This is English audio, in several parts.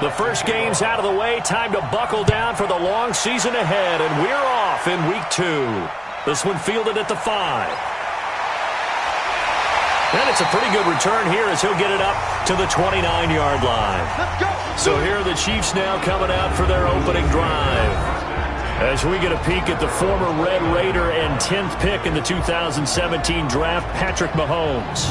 The first game's out of the way. Time to buckle down for the long season ahead, and we're off in week 2. This one fielded at the 5. And it's a pretty good return here as he'll get it up to the 29-yard line. Let's go. So here are the Chiefs now coming out for their opening drive. As we get a peek at the former Red Raider and 10th pick in the 2017 draft, Patrick Mahomes.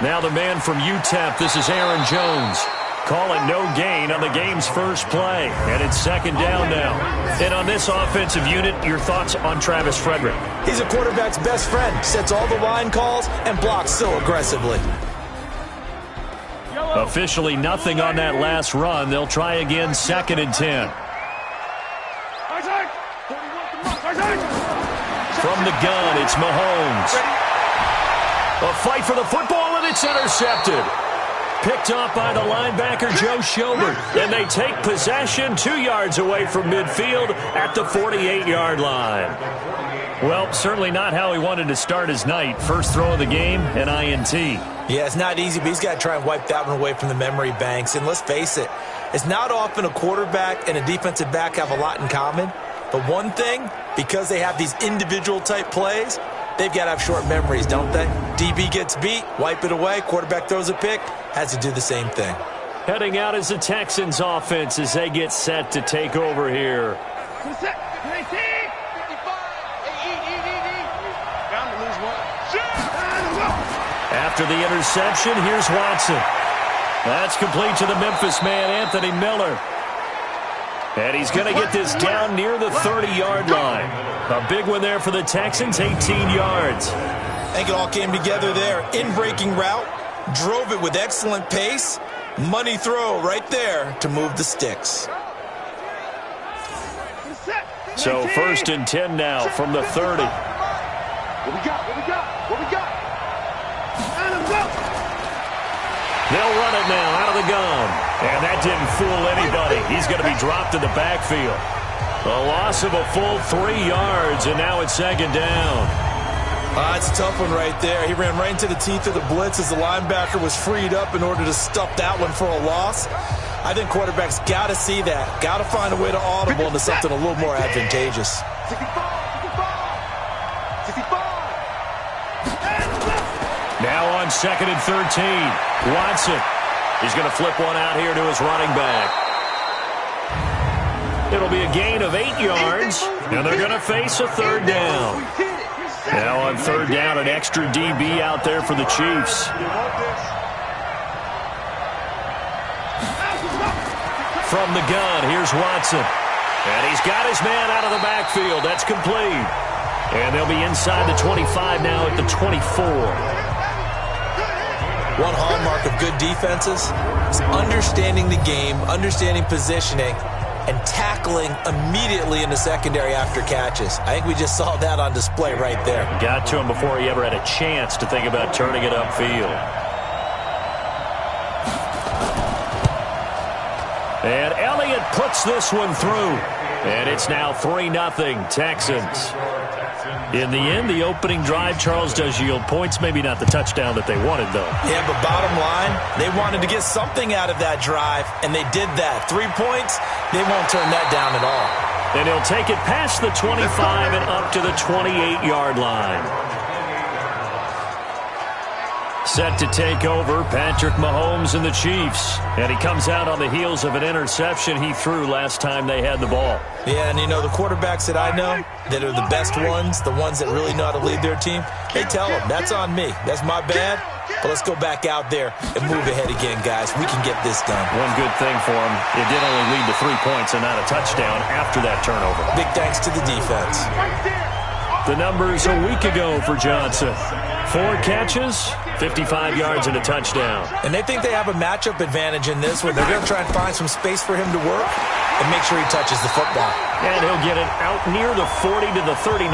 Now the man from UTEP, this is Aaron Jones. Call it no gain on the game's first play. And it's second down now. And on this offensive unit, your thoughts on Travis Frederick? He's a quarterback's best friend. Sets all the line calls and blocks so aggressively. Officially nothing on that last run. They'll try again, second and 10. From the gun, it's Mahomes. A fight for the football, and it's intercepted. Picked up by the linebacker, Joe Schobert. And they take possession 2 yards away from midfield at the 48-yard line. Well, certainly not how he wanted to start his night. First throw of the game, an INT. Yeah, it's not easy, but he's got to try and wipe that one away from the memory banks. And let's face it, it's not often a quarterback and a defensive back have a lot in common. But one thing, because they have these individual-type plays, they've got to have short memories, don't they? DB gets beat, wipe it away, quarterback throws a pick, has to do the same thing. Heading out is the Texans offense as they get set to take over here. After the interception, here's Watson. That's complete to the Memphis man, Anthony Miller. And he's going to get this down near the 30-yard line. A big one there for the Texans, 18 yards. I think it all came together there. In-breaking route, drove it with excellent pace. Money throw right there to move the sticks. So first and 10 now from the 30. What we got? They'll run it now out of the gun. And that didn't fool anybody. He's going to be dropped in the backfield. A loss of a full 3 yards, and now it's second down. It's a tough one right there. He ran right into the teeth of the blitz as the linebacker was freed up in order to stuff that one for a loss. I think quarterbacks got to see that. Got to find a way to audible into something a little more advantageous. 65. Now on second and 13, Watson. He's going to flip one out here to his running back. It'll be a gain of 8 yards, and they're going to face a third down. Now on third down, an extra DB out there for the Chiefs. From the gun, here's Watson. And he's got his man out of the backfield. That's complete. And they'll be inside the 25 now at the 24. One hallmark of good defenses is understanding the game, understanding positioning, and tackling immediately in the secondary after catches. I think we just saw that on display right there. Got to him before he ever had a chance to think about turning it upfield. And Elliott puts this one through. And it's now 3-0 Texans. In the end, the opening drive, Charles, does yield points. Maybe not the touchdown that they wanted, though. Yeah, but bottom line, they wanted to get something out of that drive, and they did that. 3 points, they won't turn that down at all. And he'll take it past the 25 and up to the 28-yard line. Set to take over, Patrick Mahomes and the Chiefs. And he comes out on the heels of an interception he threw last time they had the ball. Yeah, and you know, the quarterbacks that I know that are the best ones, the ones that really know how to lead their team, they tell them, that's on me. That's my bad. But let's go back out there and move ahead again, guys. We can get this done. One good thing for him, it did only lead to 3 points and not a touchdown after that turnover. Big thanks to the defense. The numbers a week ago for Johnson. 4 catches, 55 yards and a touchdown. And they think they have a matchup advantage in this one. They're going to try and find some space for him to work and make sure he touches the football. And he'll get it out near the 40 to the 39.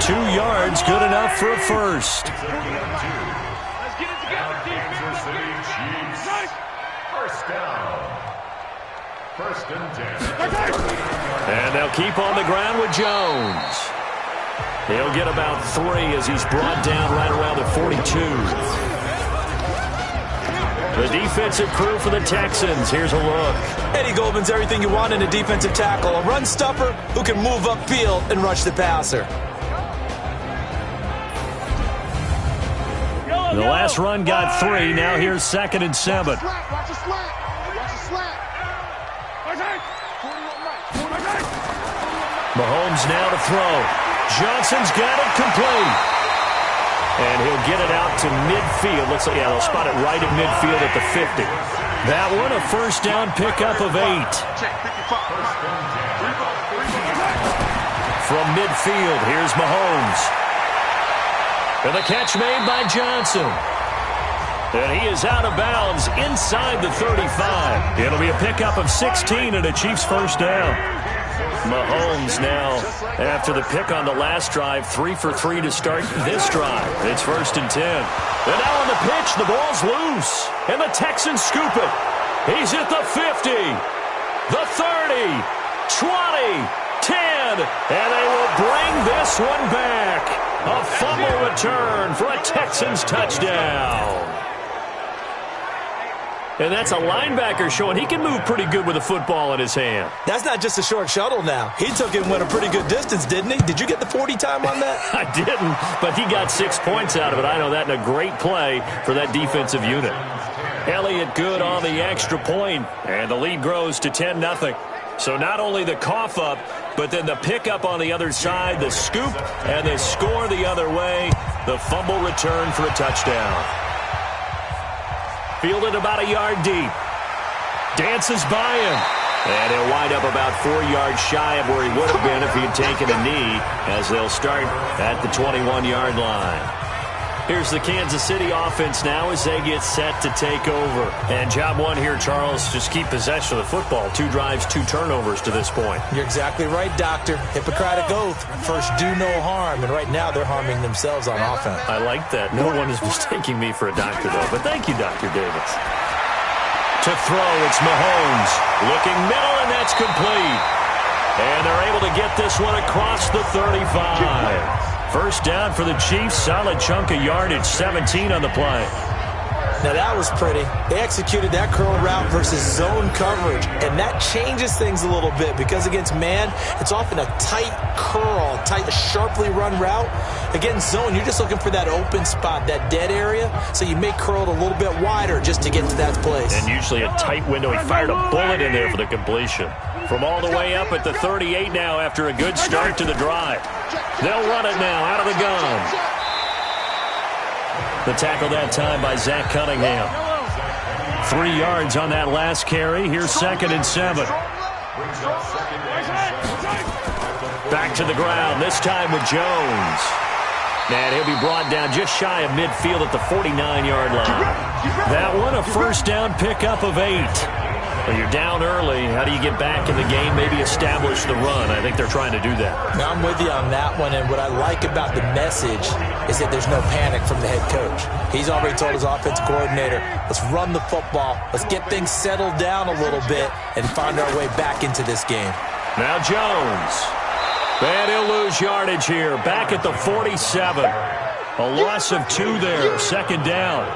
2 yards, good enough for a first. Let's get it together, Kansas City Chiefs. First down. First and 10. And they'll keep on the ground with Jones. He'll get about 3 as he's brought down right around the 42. The defensive crew for the Texans. Here's a look. Eddie Goldman's everything you want in a defensive tackle. A run stopper who can move upfield and rush the passer. The last run got 3. Now here's 2nd and 7. Watch a slack. Mahomes now to throw. Johnson's got it complete. And he'll get it out to midfield. Looks like, they'll spot it right at midfield at the 50. That one, a first down pickup of 8. From midfield, here's Mahomes. And the catch made by Johnson. And he is out of bounds inside the 35. It'll be a pickup of 16 and a Chiefs first down. Mahomes now, after the pick on the last drive, 3 for 3 to start this drive. It's 1st and 10. And now on the pitch, the ball's loose. And the Texans scoop it. He's at the 50, the 30, 20, 10. And they will bring this one back. A fumble return for a Texans touchdown. And that's a linebacker showing he can move pretty good with a football in his hand. That's not just a short shuttle now. He took it and went a pretty good distance, didn't he? Did you get the 40 time on that? I didn't, but he got 6 points out of it. I know that in a great play for that defensive unit. Elliott good on the extra point, and the lead grows to 10-0. So not only the cough up, but then the pickup on the other side, the scoop, and the score the other way. The fumble return for a touchdown. Fielded about a yard deep. Dances by him. And he'll wind up about 4 yards shy of where he would have been if he had taken a knee, as they'll start at the 21-yard line. Here's the Kansas City offense now as they get set to take over. And job one here, Charles, just keep possession of the football. 2 drives, 2 turnovers to this point. You're exactly right, Doctor. Hippocratic oath. First, do no harm. And right now, they're harming themselves on offense. I like that. No one is mistaking me for a doctor, though. But thank you, Dr. Davis. To throw, it's Mahomes. Looking middle, and that's complete. And they're able to get this one across the 35. First down for the Chiefs. Solid chunk of yardage. 17 on the play. Now, that was pretty. They executed that curl route versus zone coverage. And that changes things a little bit because against man, it's often a tight curl, tight, sharply run route. Against zone, you're just looking for that open spot, that dead area. So you may curl it a little bit wider just to get to that place. And usually a tight window. He fired a bullet in there for the completion. From all the way up at the 38 now after a good start to the drive. They'll run it now out of the gun. The tackle that time by Zach Cunningham. 3 yards on that last carry. Here's 2nd and 7. Back to the ground, this time with Jones. And he'll be brought down just shy of midfield at the 49-yard line. That one, a first down pickup of 8. Well, you're down early. How do you get back in the game? Maybe establish the run. I think they're trying to do that. Now, I'm with you on that one, and what I like about the message is that there's no panic from the head coach. He's already told his offensive coordinator, let's run the football, let's get things settled down a little bit, and find our way back into this game. Now Jones. And he'll lose yardage here. Back at the 47. A loss of 2 there. 2nd down.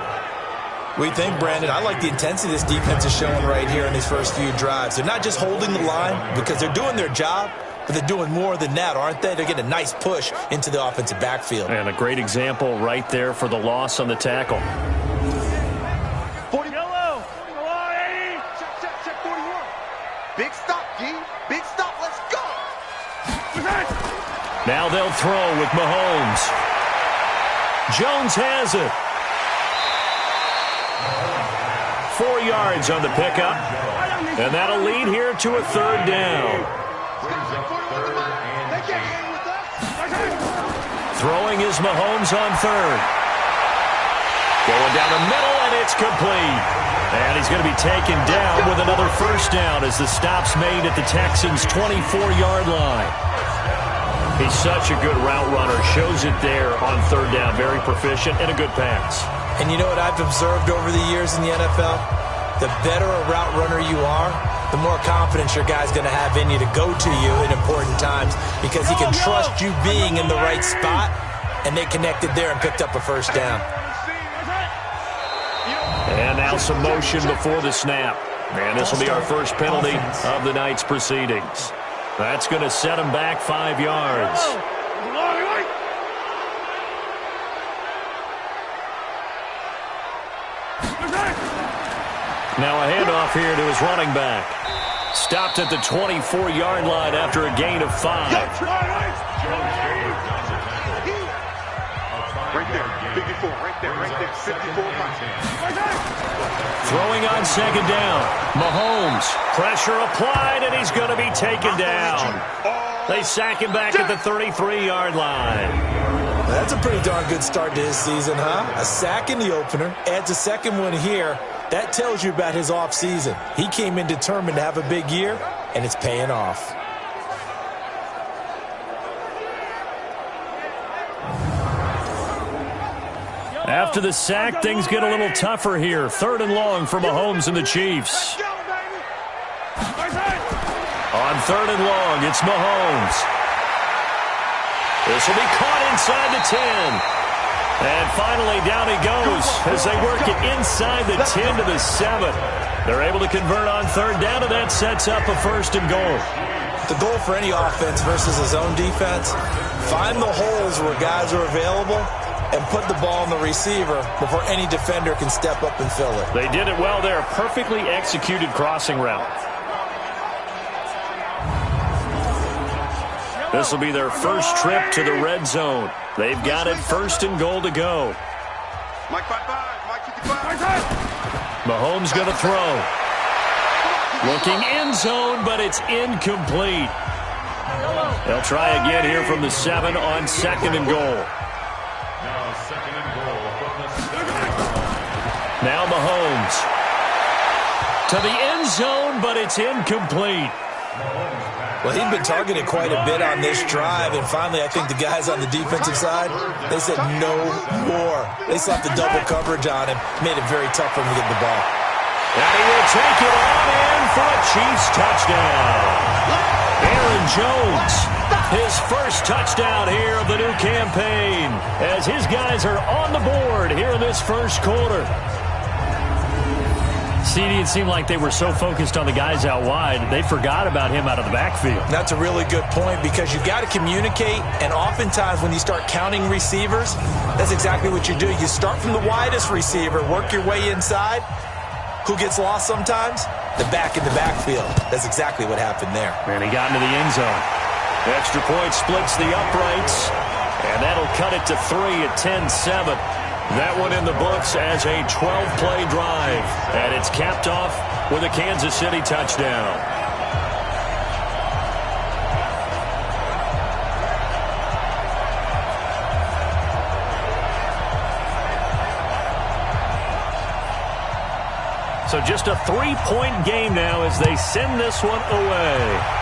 We think, Brandon, I like the intensity this defense is showing right here in these first few drives. They're not just holding the line because they're doing their job, but they're doing more than that, aren't they? They're getting a nice push into the offensive backfield. And a great example right there for the loss on the tackle. 40 yellow. Check 41. Big stop, G. Big stop. Let's go. Now they'll throw with Mahomes. Jones has it. 4 yards on the pickup. And that'll lead here to a 3rd down. Throwing is Mahomes on 3rd. Going down the middle, and it's complete. And he's going to be taken down with another first down as the stop's made at the Texans' 24-yard line. He's such a good route runner. Shows it there on third down. Very proficient and a good pass. And you know what I've observed over the years in the NFL? The better a route runner you are, the more confidence your guy's going to have in you to go to you in important times because he can trust you being in the right spot, and they connected there and picked up a first down. And now some motion before the snap. And this will be our first penalty of the night's proceedings. That's going to set him back 5 yards. Now a handoff here to his running back. Stopped at the 24-yard line after a gain of 5. Right there, 54, right there, 54 miles. Throwing on second down. Mahomes, pressure applied, and he's going to be taken down. They sack him back at the 33-yard line. That's a pretty darn good start to his season, huh? A sack in the opener, adds a second one here. That tells you about his offseason. He came in determined to have a big year, and it's paying off. After the sack, things get a little tougher here. 3rd and long for Mahomes and the Chiefs. On 3rd and long, it's Mahomes. This will be caught inside the 10. And finally, down he goes as they work it inside the 10 to the 7. They're able to convert on 3rd down, and that sets up a 1st and goal. The goal for any offense versus a zone defense, find the holes where guys are available and put the ball on the receiver before any defender can step up and fill it. They did it well there. Perfectly executed crossing route. This will be their first trip to the red zone. They've got it 1st and goal to go. Mike 55, Mike 55. Mahomes going to throw. Looking end zone, but it's incomplete. They'll try again here from the 7 on 2nd and goal. Now 2nd and goal from the 7. Now Mahomes. To the end zone, but it's incomplete. Well, he'd been targeted quite a bit on this drive, and finally I think the guys on the defensive side, they said no more. They slapped the double coverage on him, made it very tough for him to get the ball. And he will take it on in for a Chiefs touchdown. Aaron Jones, his first touchdown here of the new campaign, as his guys are on the board here in this first quarter. CD, it seemed like they were so focused on the guys out wide, they forgot about him out of the backfield. That's a really good point because you've got to communicate, and oftentimes when you start counting receivers, that's exactly what you do. You start from the widest receiver, work your way inside. Who gets lost sometimes? The back in the backfield. That's exactly what happened there. And he got into the end zone. The extra point splits the uprights, and that'll cut it to 3 at 10-7. That one in the books as a 12-play drive. And it's capped off with a Kansas City touchdown. So just a 3-point game now as they send this one away.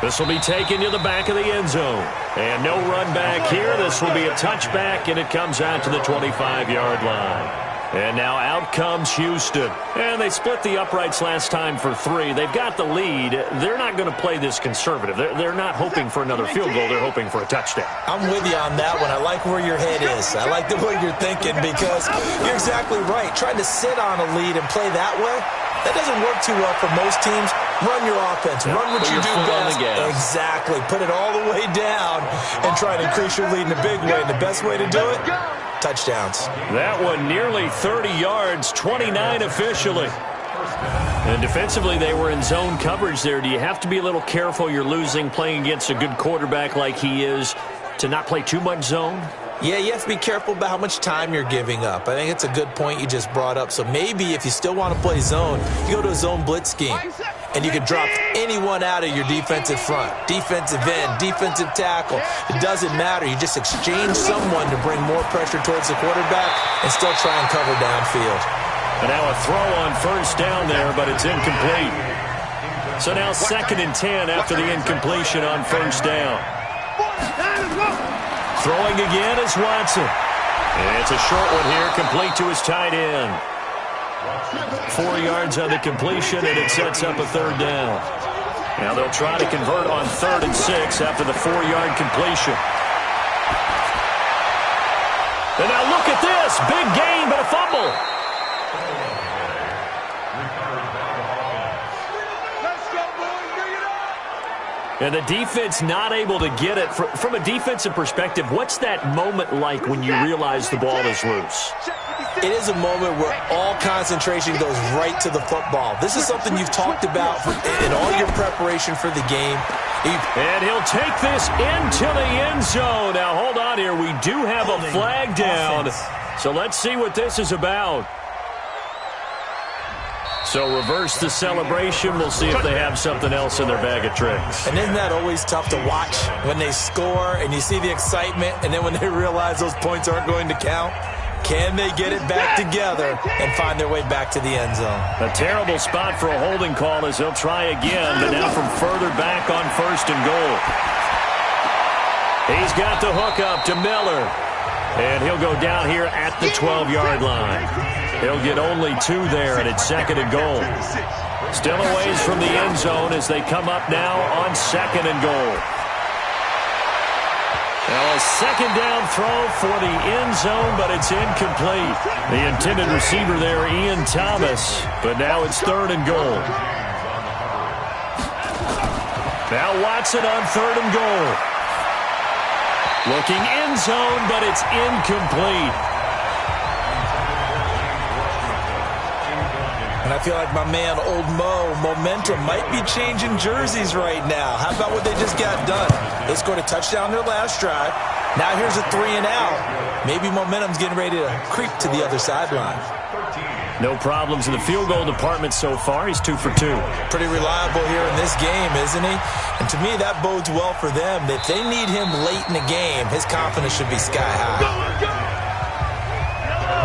This will be taken to the back of the end zone. And no run back here. This will be a touchback, and it comes out to the 25-yard line. And now out comes Houston. And they split the uprights last time for 3. They've got the lead. They're not going to play this conservative. They're not hoping for another field goal. They're hoping for a touchdown. I'm with you on that one. I like where your head is. I like the way you're thinking because you're exactly right. Trying to sit on a lead and play that way, that doesn't work too well for most teams. Run your offense. Run what you do best. Exactly. Put it all the way down and try to increase your lead in a big way. And the best way to do it, touchdowns. That one nearly 30 yards, 29 officially. And defensively, they were in zone coverage there. Do you have to be a little careful? You're losing, playing against a good quarterback like he is, to not play too much zone? Yeah, you have to be careful about how much time you're giving up. I think it's a good point you just brought up. So maybe if you still want to play zone, you go to a zone blitz scheme. And you can drop anyone out of your defensive front. Defensive end, defensive tackle. It doesn't matter. You just exchange someone to bring more pressure towards the quarterback and still try and cover downfield. And now a throw on first down there, but it's incomplete. So now 2nd and 10 after the incompletion on first down. Throwing again is Watson. And it's a short one here, complete to his tight end. 4 yards on the completion, and it sets up a 3rd down. Now they'll try to convert on 3rd and 6 after the 4-yard completion. And now look at this. Big gain, but a fumble. And the defense not able to get it. From a defensive perspective, what's that moment like when you realize the ball is loose? It is a moment where all concentration goes right to the football. This is something you've talked about in all your preparation for the game. And he'll take this into the end zone. Now, hold on here. We do have a flag down. So let's see what this is about. So reverse the celebration. We'll see if they have something else in their bag of tricks. And isn't that always tough to watch when they score and you see the excitement, and then when they realize those points aren't going to count? Can they get it back together and find their way back to the end zone? A terrible spot for a holding call as he'll try again, but now from further back on 1st and goal. He's got the hook up to Miller. And he'll go down here at the 12-yard line. He'll get only 2 there, and it's 2nd and goal. Still a ways from the end zone as they come up now on 2nd and goal. Now a 2nd down throw for the end zone, but it's incomplete. The intended receiver there, Ian Thomas, but now it's 3rd and goal. Now Watson on 3rd and goal. Looking end zone, but it's incomplete. And I feel like my man, Old Mo, momentum might be changing jerseys right now. How about what they just got done? They scored a touchdown their last drive. Now here's a 3 and out. Maybe momentum's getting ready to creep to the other sideline. No problems in the field goal department so far. He's 2 for 2. Pretty reliable here in this game, isn't he? And to me, that bodes well for them. If they need him late in the game, his confidence should be sky high.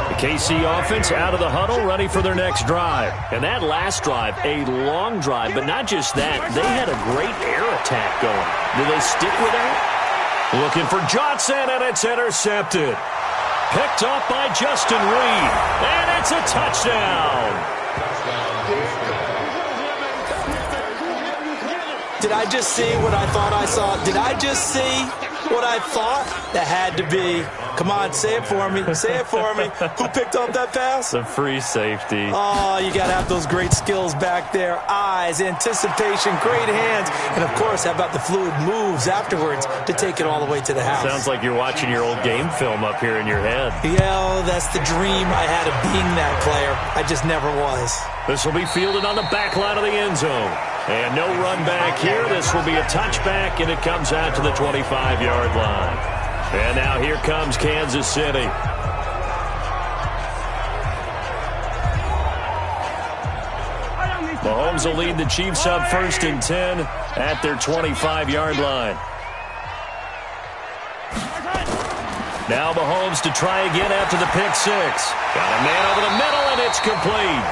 The KC offense out of the huddle, ready for their next drive. And that last drive, a long drive, but not just that. They had a great air attack going. Do they stick with that? Looking for Johnson, and it's intercepted. Picked up by Justin Reed, and it's a touchdown. Did I just see what I thought I saw? Did I just see what I thought? That had to be. Come on, say it for me. Say it for me. Who picked up that pass? The free safety. Oh, you got to have those great skills back there. Eyes, anticipation, great hands. And, of course, how about the fluid moves afterwards to take it all the way to the house? Sounds like you're watching your old game film up here in your head. Yeah, that's the dream I had of being that player. I just never was. This will be fielded on the back line of the end zone. And no run back here. This will be a touchback, and it comes out to the 25-yard line. And now here comes Kansas City. Mahomes will lead the Chiefs up 1st and 10 at their 25-yard line. Now Mahomes to try again after the pick 6. Got a man over the middle, and it's complete.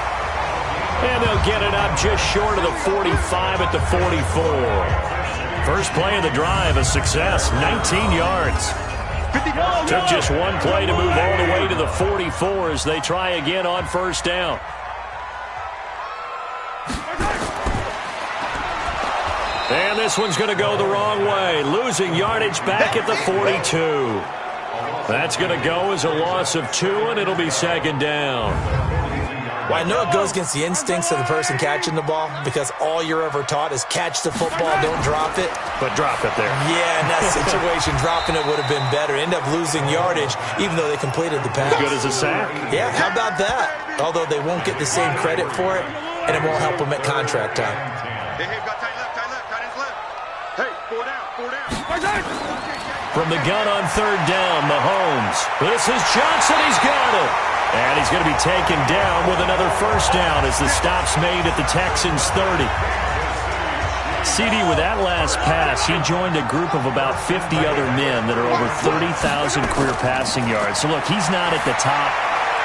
And they'll get it up just short of the 45 at the 44. First play of the drive, a success, 19 yards. Took just one play to move all the way to the 44 as they try again on 1st down. And this one's going to go the wrong way, losing yardage back at the 42. That's going to go as a loss of 2, and it'll be 2nd down. Well, I know it goes against the instincts of the person catching the ball because all you're ever taught is catch the football, don't drop it. But drop it there. Yeah, in that situation, dropping it would have been better. End up losing yardage, even though they completed the pass. As good as a sack. Yeah, how about that? Although they won't get the same credit for it, and it won't help them at contract time. Hey, got tight left, tight ends left. Hey, 4 down. From the gun on 3rd down, Mahomes. This is Johnson, he's got it. And he's going to be taken down with another 1st down as the stop's made at the Texans' 30. CD, with that last pass, he joined a group of about 50 other men that are over 30,000 career passing yards. So, look, he's not at the top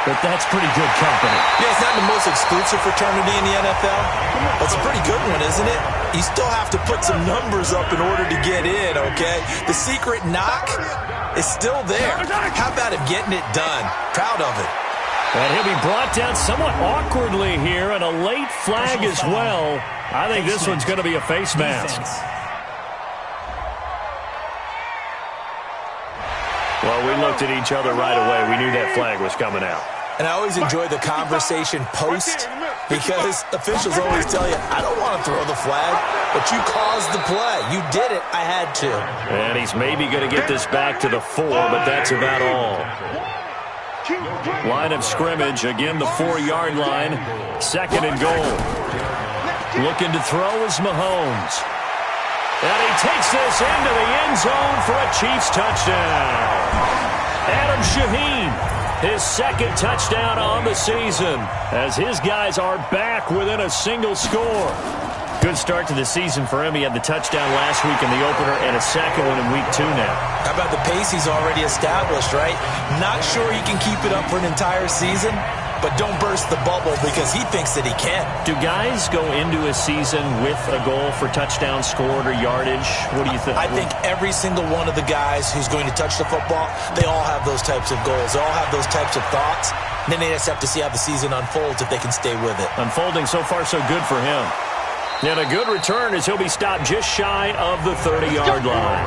but that's pretty good company. Yeah, it's not the most exclusive fraternity in the NFL, but it's a pretty good one, isn't it? You still have to put some numbers up in order to get in, okay? The secret knock is still there. How about him getting it done? Proud of it. And he'll be brought down somewhat awkwardly here, and a late flag as well. I think this one's going to be a face mask. Well, we looked at each other right away. We knew that flag was coming out. And I always enjoy the conversation post because officials always tell you, I don't want to throw the flag, but you caused the play. You did it. I had to. And he's maybe going to get this back to the 4, but that's about all. Line of scrimmage, again the 4-yard line. 2nd and goal. Looking to throw is Mahomes. And he takes this into the end zone for a Chiefs touchdown. Adam Shaheen, his 2nd touchdown on the season, as his guys are back within a single score. Good start to the season for him. He had the touchdown last week in the opener and a second one in week 2 now. How about the pace he's already established, right? Not sure he can keep it up for an entire season, but don't burst the bubble because he thinks that he can. Do guys go into a season with a goal for touchdown scored or yardage? What do you think? I think every single one of the guys who's going to touch the football, they all have those types of goals. They all have those types of thoughts. And then they just have to see how the season unfolds if they can stay with it. Unfolding so far so good for him. And a good return as he'll be stopped just shy of the 30-yard line.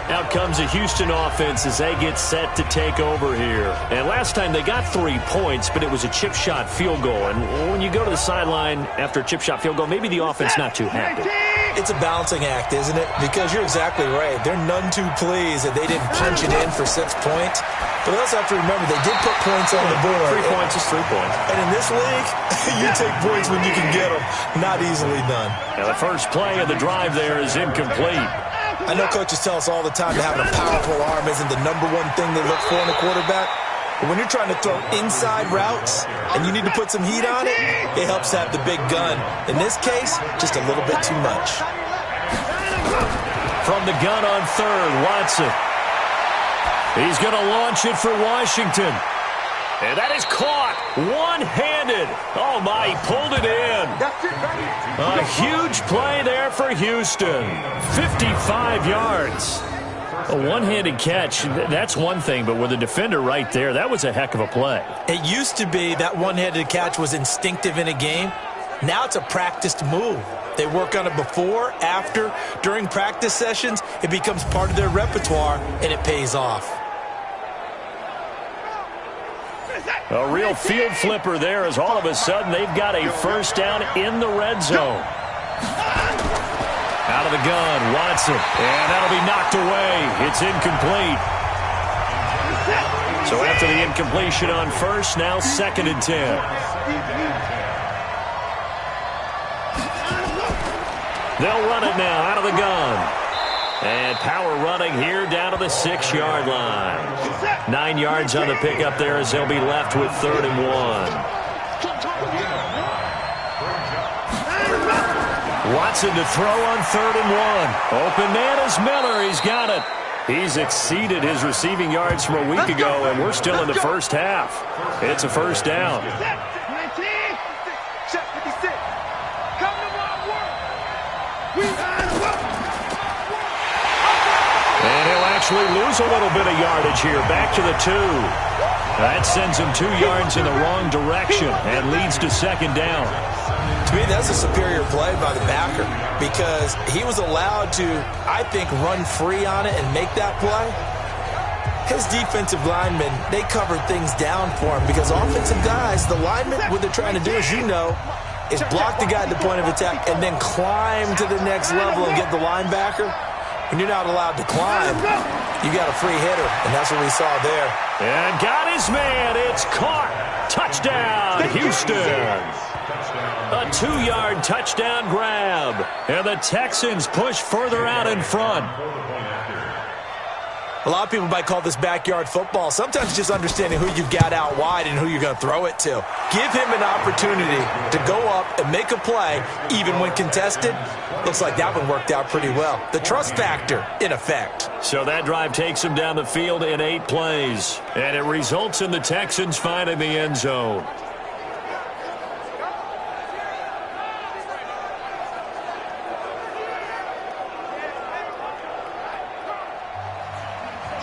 Out comes the Houston offense as they get set to take over here. And last time they got 3 points, but it was a chip shot field goal. And when you go to the sideline after a chip shot field goal, maybe the offense not too happy. It's a balancing act, isn't it? Because you're exactly right. They're none too pleased that they didn't punch it in for 6 points. But they also have to remember they did put points on the board. 3 points is 3 points. And in this league, you take points when you can get them. Not easily done. Now the first play of the drive there is incomplete. I know coaches tell us all the time that having a powerful arm isn't the number one thing they look for in a quarterback. But when you're trying to throw inside routes and you need to put some heat on it, it helps to have the big gun. In this case, just a little bit too much. From the gun on 3rd, Watson. He's going to launch it for Washington. And that is caught one-handed. Oh, my, he pulled it in. A huge play there for Houston. 55 yards. A one-handed catch, that's one thing, but with a defender right there, that was a heck of a play. It used to be that one-handed catch was instinctive in a game. Now it's a practiced move. They work on it before, after, during practice sessions. It becomes part of their repertoire, and it pays off. A real field flipper there as all of a sudden they've got a first down in the red zone. Out of the gun, Watson. And that'll be knocked away. It's incomplete. So after the incompletion on first, now 2nd and 10. They'll run it now out of the gun. And power running here down to the 6-yard line. 9 yards on the pickup there as they'll be left with 3rd and 1. Watson to throw on 3rd and 1. Open man is Miller. He's got it. He's exceeded his receiving yards from a week ago, and we're still in the first half. It's a first down. And he'll actually lose a little bit of yardage here. Back to the 2. That sends him 2 yards in the wrong direction and leads to 2nd down. To me, that's a superior play by the backer because he was allowed to, I think, run free on it and make that play. His defensive linemen, they covered things down for him because offensive guys, the linemen, what they're trying to do, as you know, is block the guy at the point of attack and then climb to the next level and get the linebacker. When you're not allowed to climb, you got a free hitter, and that's what we saw there. And got his man. It's caught. Touchdown, Houston. A 2-yard touchdown grab. And the Texans push further out in front. A lot of people might call this backyard football. Sometimes just understanding who you've got out wide and who you're going to throw it to. Give him an opportunity to go up and make a play, even when contested. Looks like that one worked out pretty well. The trust factor in effect. So that drive takes him down the field in 8 plays. And it results in the Texans finding the end zone.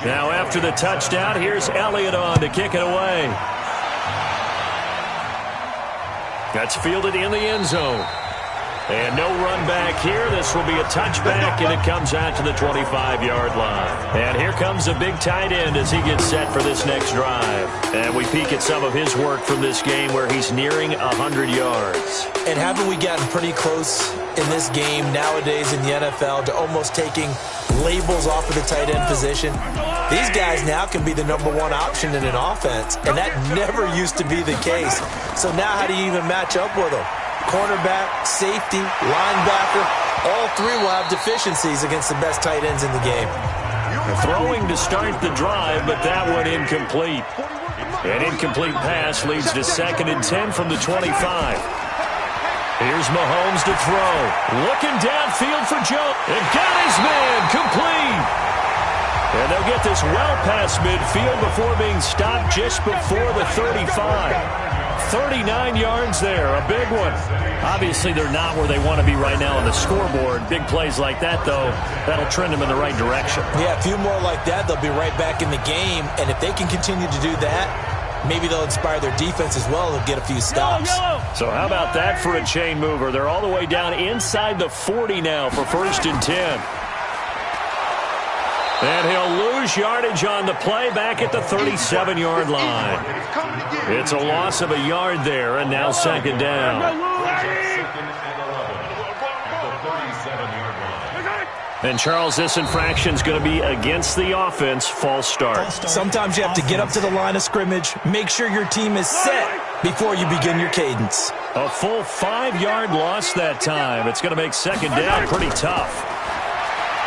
Now after the touchdown, here's Elliott on to kick it away. That's fielded in the end zone. And no run back here. This will be a touchback, and it comes out to the 25-yard line. And here comes a big tight end as he gets set for this next drive. And we peek at some of his work from this game where he's nearing 100 yards. And haven't we gotten pretty close in this game nowadays in the NFL to almost taking labels off of the tight end position? These guys now can be the #1 option in an offense, and that never used to be the case. So now how do you even match up with them? Cornerback, safety, linebacker, all three will have deficiencies against the best tight ends in the game. Throwing to start the drive, but that one incomplete. An incomplete pass leads to 2nd and 10 from the 25. Here's Mahomes to throw. Looking downfield for Joe. And got his man complete. And they'll get this well past midfield before being stopped just before the 35. 39 yards there, a big one. Obviously, they're not where they want to be right now on the scoreboard. Big plays like that, though, that'll trend them in the right direction. Yeah, a few more like that, they'll be right back in the game. And if they can continue to do that, maybe they'll inspire their defense as well and get a few stops. So how about that for a chain mover? They're all the way down inside the 40 now for 1st and 10. And he'll lose yardage on the play back at the 37-yard line. It's a loss of a yard there, and now 2nd down. And, Charles, this infraction's going to be against the offense. False start. Sometimes you have to get up to the line of scrimmage, make sure your team is set before you begin your cadence. A full 5-yard loss that time. It's going to make 2nd down pretty tough.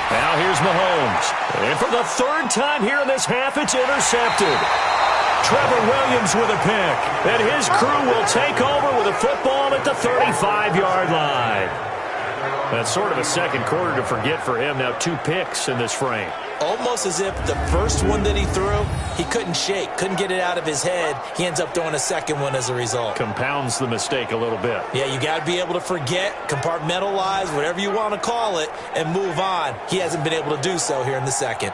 Now here's Mahomes. And for the 3rd time here in this half, it's intercepted. Trevor Williams with a pick. And his crew will take over with a football at the 35-yard line. That's sort of a second quarter to forget for him. Now 2 picks in this frame. Almost as if the first one that he threw, he couldn't shake, couldn't get it out of his head. He ends up throwing a second one as a result. Compounds the mistake a little bit. Yeah, you got to be able to forget, compartmentalize, whatever you want to call it, and move on. He hasn't been able to do so here in the second.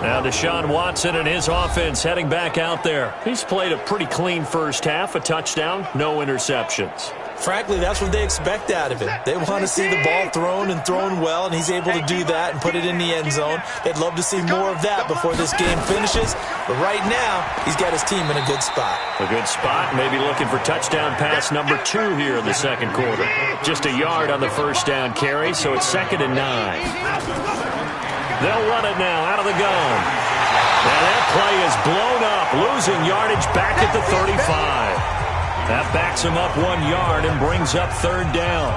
Now Deshaun Watson and his offense heading back out there. He's played a pretty clean first half, a touchdown, no interceptions. Frankly, that's what they expect out of him. They want to see the ball thrown and thrown well, and he's able to do that and put it in the end zone. They'd love to see more of that before this game finishes. But right now, he's got his team in a good spot. A good spot, maybe looking for touchdown pass number 2 here in the second quarter. Just a yard on the first down carry, so it's 2nd and 9. They'll run it now out of the gun. And that play is blown up, losing yardage back at the 35. That backs him up 1 yard and brings up 3rd down.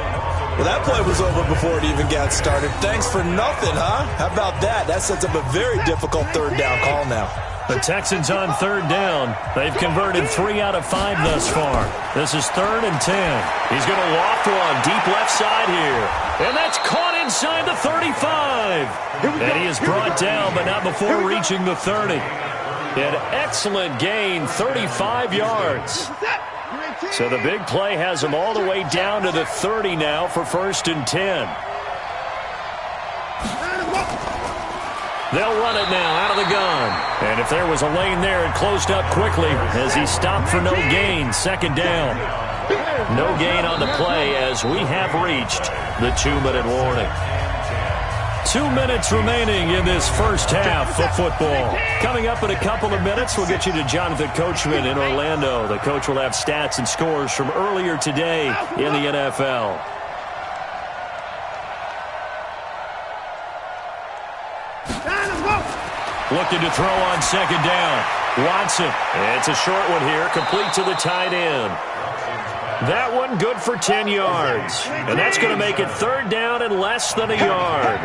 Well, that play was over before it even got started. Thanks for nothing, huh? How about that? That sets up a very difficult 3rd down call now. The Texans on 3rd down. They've converted 3 out of 5 thus far. This is 3rd and 10. He's going to loft one deep left side here. And that's caught inside the 35. And he is brought down, but not before reaching the 30. An excellent gain, 35 yards. So the big play has him all the way down to the 30 now for 1st and 10. They'll run it now out of the gun. And if there was a lane there, it closed up quickly as he stopped for no gain. 2nd down. No gain on the play as we have reached the 2-minute warning. 2 minutes remaining in this first half of football. Coming up in a couple of minutes, we'll get you to Jonathan Coachman in Orlando. The coach will have stats and scores from earlier today in the NFL. Looking to throw on 2nd down. Watson. It's a short one here, complete to the tight end. That one good for 10 yards. And that's going to make it third down and less than a yard.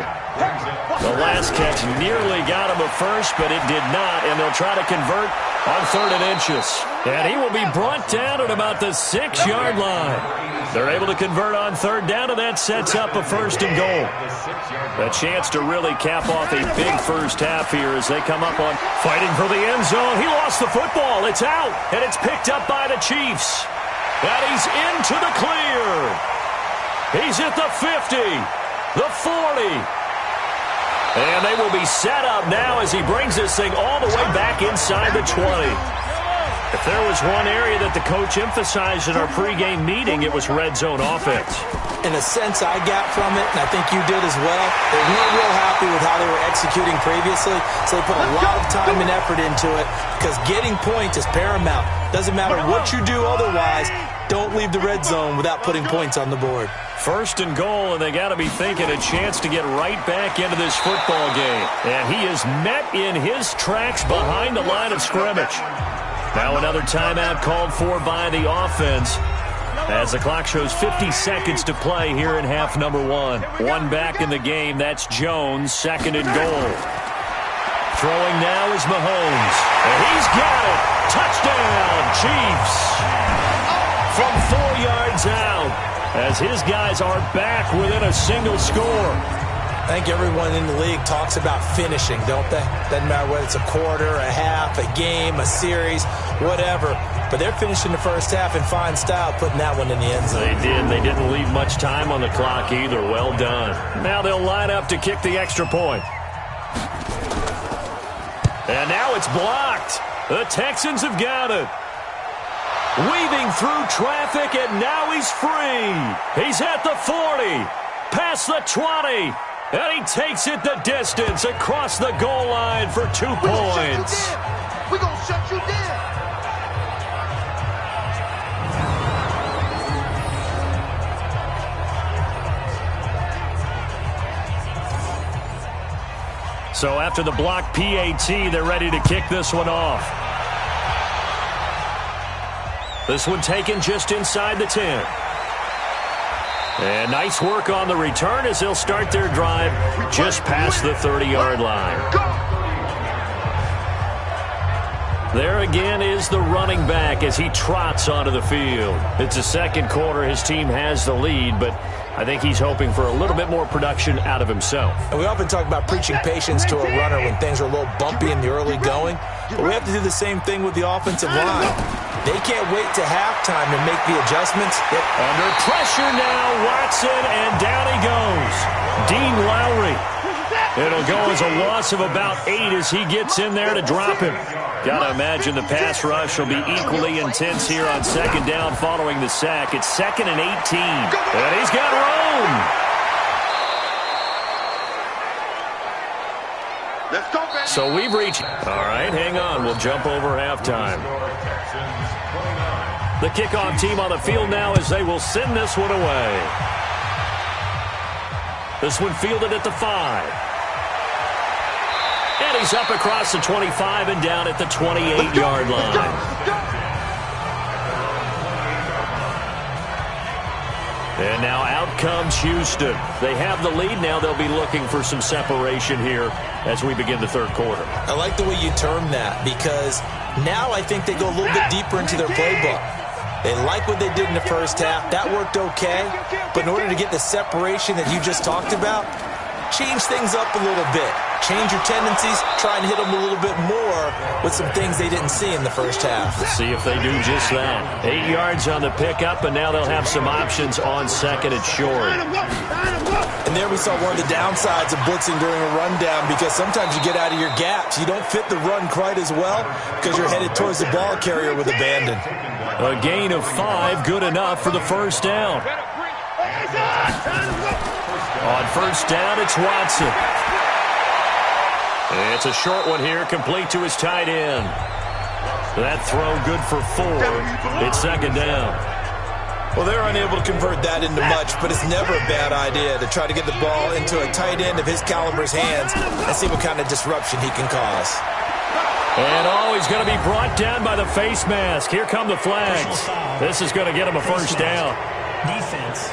The last catch nearly got him a first, but it did not, and they'll try to convert on 3rd and inches. And he will be brought down at about the 6-yard line. They're able to convert on 3rd down, and that sets up a 1st and goal. A chance to really cap off a big first half here as they come up on fighting for the end zone. He lost the football. It's out, and it's picked up by the Chiefs. And he's into the clear. He's at the 50, the 40. And they will be set up now as he brings this thing all the way back inside the 20. If there was one area that the coach emphasized in our pregame meeting, it was red zone offense. In a sense I got from it, and I think you did as well, they weren't real happy with how they were executing previously, so they put a lot of time and effort into it because getting points is paramount. Doesn't matter what you do otherwise, don't leave the red zone without putting points on the board. 1st and goal, and they got to be thinking a chance to get right back into this football game. And he is met in his tracks behind the line of scrimmage. Now another timeout called for by the offense as the clock shows 50 seconds to play here in half number 1. One back in the game, that's Jones, 2nd and goal. Throwing now is Mahomes, and he's got it. Touchdown, Chiefs. From 4 yards out as his guys are back within a single score. I think everyone in the league talks about finishing, don't they? Doesn't matter whether it's a quarter, a half, a game, a series, whatever. But they're finishing the first half in fine style, putting that one in the end zone. They did. They didn't leave much time on the clock either. Well done. Now they'll line up to kick the extra point. And now it's blocked. The Texans have got it. Weaving through traffic, and now he's free. He's at the 40, past the 20. And he takes it the distance across the goal line for 2 points. We're going to shut you down. So after the block PAT, they're ready to kick this one off. This one taken just inside the 10. And nice work on the return as they'll start their drive just past the 30-yard line. There again is the running back as he trots onto the field. It's the second quarter. His team has the lead, but I think he's hoping for a little bit more production out of himself. And we often talk about preaching patience to a runner when things are a little bumpy in the early going, but we have to do the same thing with the offensive line. They can't wait to halftime to make the adjustments. Under pressure now, Watson, and down he goes. Dean Lowry. It'll go as a loss of about 8 as he gets in there to drop him. Gotta imagine the pass rush will be equally intense here on 2nd down following the sack. It's 2nd and 18. And he's got room. Let's go, baby. So we've reached. All right, hang on. We'll jump over halftime. The kickoff team on the field now as they will send this one away. This one fielded at the 5. And he's up across the 25 and down at the 28-yard line. And now out comes Houston. They have the lead. Now they'll be looking for some separation here as we begin the third quarter. I like the way you term that because now I think they go a little bit deeper into their playbook. They like what they did in the first half. That worked okay. But in order to get the separation that you just talked about, change things up a little bit. Change your tendencies. Try and hit them a little bit more with some things they didn't see in the first half. Let's see if they do just that. 8 yards on the pickup, and now they'll have some options on 2nd and short. And there we saw one of the downsides of blitzing during a rundown because sometimes you get out of your gaps. You don't fit the run quite as well because you're headed towards the ball carrier with abandon. A gain of 5, good enough for the first down. On first down, it's Watson. It's a short one here, complete to his tight end. That throw good for 4. It's 2nd down. Well, they're unable to convert that into much, but it's never a bad idea to try to get the ball into a tight end of his caliber's hands and see what kind of disruption he can cause. And he's going to be brought down by the face mask. Here come the flags. This is going to get him a first down. Defense.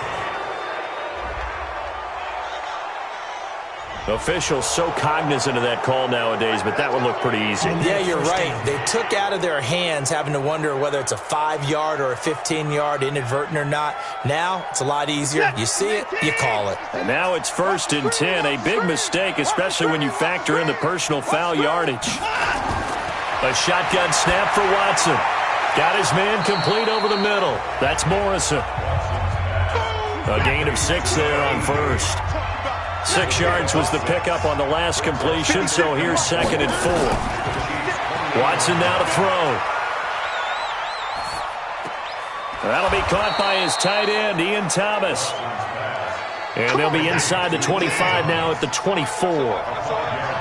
Officials so cognizant of that call nowadays, but that would look pretty easy. Yeah, you're right. They took out of their hands having to wonder whether it's a 5-yard or a 15-yard, inadvertent or not. Now, it's a lot easier. You see it, you call it. And now it's 1st and 10. A big mistake, especially when you factor in the personal foul yardage. A shotgun snap for Watson. Got his man complete over the middle. That's Morrison. A gain of 6 there on first. 6 yards was the pickup on the last completion, so here's 2nd and 4. Watson now to throw. That'll be caught by his tight end, Ian Thomas. And they'll be inside the 25 now at the 24.